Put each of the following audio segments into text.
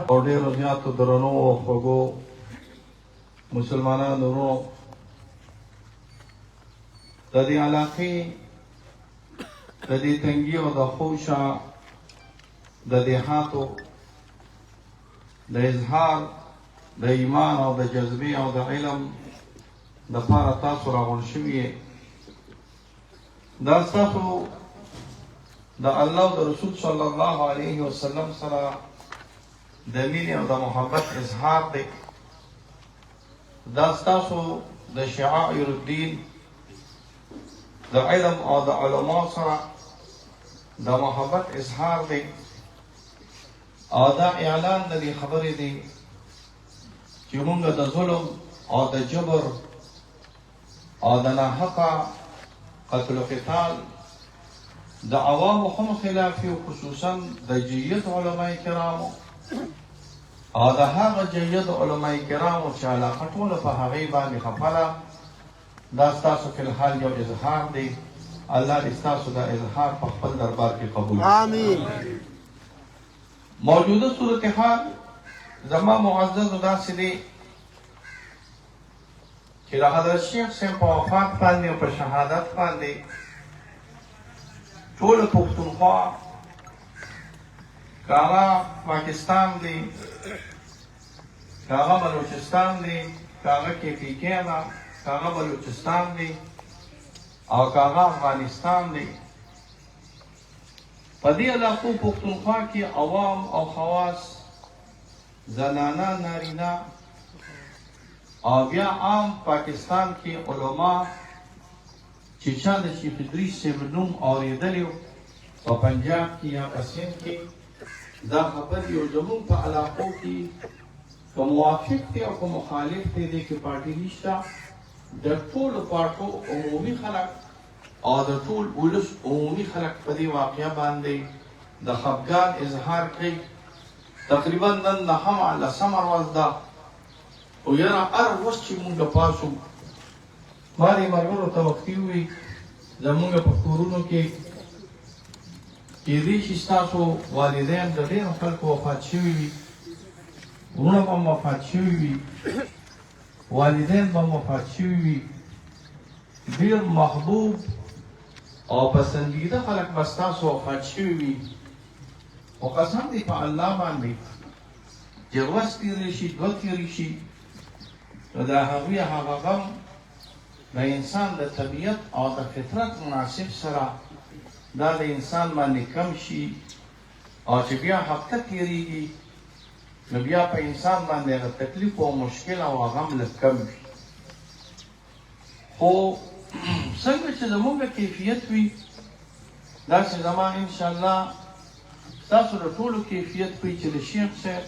او ډېرو زیاتو درنو او خوږو مسلمانانو ورونو د دې علاقې د دې تنګي او د خوشا د دیهاتو د اظهار د ایمان او د جذبې او د علم دپاره تاسو راغونډ شوي دا ستاسو د الله او د رسول صلی الله علیه وسلم سره د مینې او د محبت اظهار دی دا ستاسو د شعائر الدین د علم او د علما سره د محبت اظهار دی او دا اعلان د دې خبرې دی چې موږ د ظلم او د جبر او د ناحقه قتل و قتال د عوامو هم خلافي او خصوصا د جید علماء کرامو او د هغه جید علماء کرامو چې علاقه ټوله په هغې باندې خپله دا ستاسو فی الحال یو اظهار دی الله دې ستاسو دا اظهار په خپل دربار کې قبول کړي آمین. موجوده صورتحال زما معززو داسې دی چې د حضرت شیخ صاحب په وفات باندې او په شهادت باندې ټوله پښتونخوا که هغه پاکستان دی که هغه بلوچستان دی که هغه KPK ده که هغه بلوچستان دی او که هغه افغانستان دی په دې علاقو پښتونخوا کې عوام او خواص زنانه نارینه او بیا عام پاکستان کې علما چې چا د شیخ ادریس صاحب نوم اورېدلی و په پنجاب کې یا په سند کې دا خبرې یو زموږ په علاقو کې که موافق دی او که مخالف دی دې کې پارټي نشته د ټولو پارټو عمومي خلک او د ټول ولس عمومي خلک په دې واقعه باندې د خفګان اظهار کوي تقریبا نن نهمه لسمه ورځ ده او یاره هر وخت چې مونږ پاسو ما دې ملګرو ته وختي ووي زمونږ په کورونو کې کېدای شي ستاسو والدین د ډېرو خلکو وفات شوي وي وروڼه به هم وفات شوي وي والدین به هم وفات شوي وي ډېر محبوب او پسندیده خلک به ستاسو وفات شوي وي خو قسم دی په الله باندې چې ورځ تېرې شي دوه تېرې شي نو د هغوی هغه غم د انسان د طبیعت او د فطرت مناسب سره دا د انسان باندې کم شي او چې بیا هفته تېرېږي نو بیا په انسان باندې هغه تکلیف او مشکل او غم لږ کم وي خو څنګه چې زموږ کیفیت وي داسې زما انشاءالله ستاسو د ټولو کیفیت وي چې د شیخ صاحب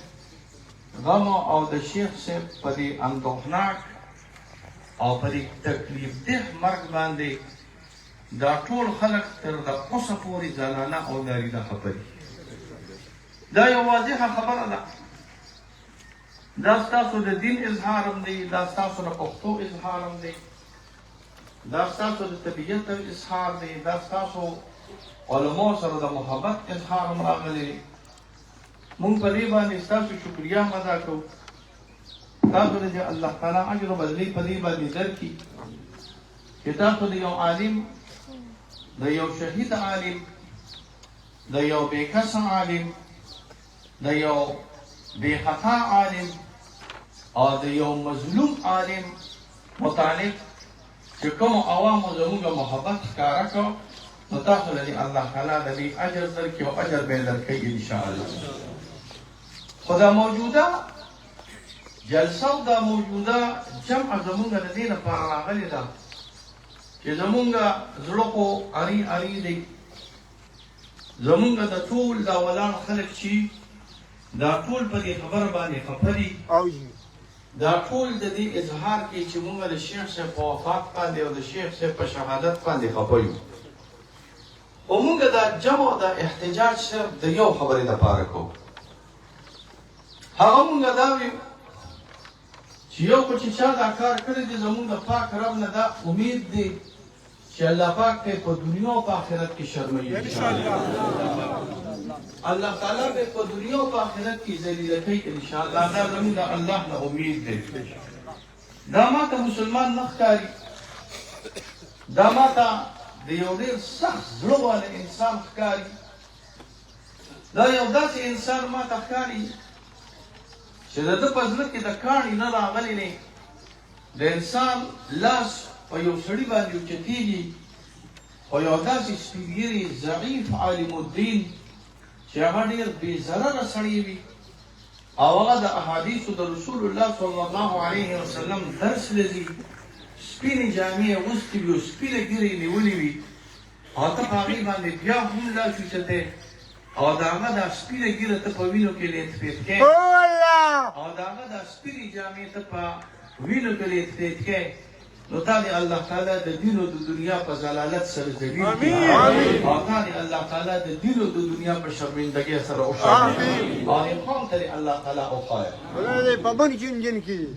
غم او د شیخ صاحب په دې اندوهناک او په دې تکلیف ده مرګ باندې دا ټول خلک تر د اوسه پورې زنانه او نارینه خبرې دا یو واضحه خبره ده دا ستاسو د دین اظهار هم دی دا ستاسو د پښتو اظهار هم دی دا ستاسو د طبیعت اظهار دی دا ستاسو علماء سره د محبت اظهار هم راغلی مونږ په دې باندې ستاسو شکریا ادا کوو تاسو دې الله تعالی اجر او بدلی په دې باندې درکړي چې تاسو د یو عالم د یو شهید عالم د یو بېکس عالم د یو بې خطا عالم او د یو مظلوم عالم متعلق چې کوم عوامو زموږ محبت ښکاره کړو نو تاسو له الله تعالی د دې اجر درکړي او اجر به درکړي انشاءالله خو دا موجوده جلسه او دا موجوده جمع زمونږ د دې لپاره راغلې ده چې زمونږ زړه خو اري اري دی زمونږ د ټول دا ولاړ خلک چې دا ټول په دې خبره باندې خفه دي دا ټول د دې اظهار کې چې مونږ د شیخ صاحب په وفات باندې او د شیخ صاحب په شهادت باندې خفه یو خو مونږ دا جمع د احتجاج صرف د یو خبرې لپاره کوو هغه مونږ دا ویو چې یو خو چې چا دا کار کړی دی زمونږ د پاک رب نه دا امید دی چې الله پاک ته په دنیا او په آخرت کې شرموي الله تعالی به په دنیا او په آخرت کې ذلیله کوي ان شاء الله. دا زموږ د الله نه امید دی. دا ماته مسلمان نه ښکاري، دا ماته د یو ډېر سخت زړه والا انسان ښکاري. دا یو داسې انسان ماته ښکاري چې د ده په زړه کې د کاڼي نه راغلی دی. د انسان لاس په یو سړي باندې اوچتېږي، خو یو داسې سپینږیري ضعیف عالم الدین چې هغه ډېر بې ضرره سړی وي او هغه د احادیثو د رسول الله صلی الله علیه وسلم درس لري، سپینې جامې اغوستې وي او سپینه ږیره یې نیولې وي او ته په هغې باندې بیا هم لاس اوچتی او د هغه دا سپینه ږیره ته په وینو کې لیتپیت کوې او د هغه دا سپینې جامې ته په وینو کې لیتپیت کوې، نو تا دې الله تعالی د دین او د دنیا په ضلالت سره ذلیل کړي او تا دې الله تعالی د دین او د دنیا په شرمندګۍ سره وشرموي او قوم ته دې الله تعالی وښایه.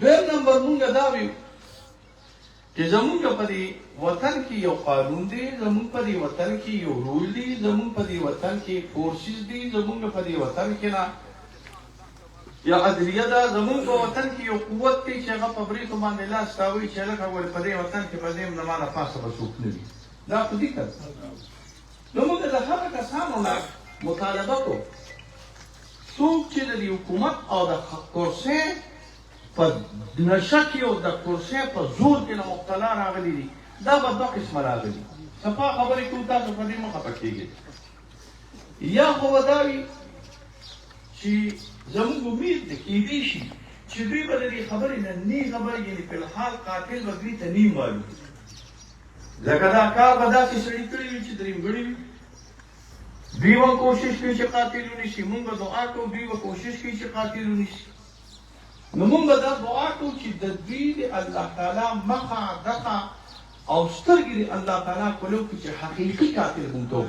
دویم نمبر مونږ دا ویو چې زمونږ په دې وطن کې یو قانون دی، زمونږ په دې وطن کې یو رول دی، زمونږ په دې وطن کې فورسز دي، زمونږ په دې وطن کې نه یا عدلیه ده، زمونږ په وطن کې یو قوت دی چې هغه په بریتو باندې لاس تاووي چې هلکه ولې په دې وطن کې په دې نه مانه پاسه به څوک نه وي. دا خو دي که نو موږ د هغه کسانو نه مطالبه کوو څوک چې د دې حکومت او د کرسۍ په نشه کې او د کرسۍ په زور کې نه مبتلا راغلي دي. دا به دوه قسمه راغلي. صفا خبرې کوو، تاسو په دې مه خفه کېږئ. یا خو به دا وي چې زموږ امید دی کېدی شي چې دوی به د دې خبرې نه نی خبرې یعنې فلحال قاتل به دوی ته نی معلوم، ځکه دا کار به داسې سړي کړي وي چې درېمګړي وي. دوی به کوشش کوي چې قاتل ونیسي، مونږ به دعا کوو دوی به کوشش کوي چې قاتل ونیسي. نو مونږ به دا دعا کوو چې د دوی د الله تعالی مخه دخه او سترګې د الله تعالی کولو کړي چې حقیقي قاتل مونږ ته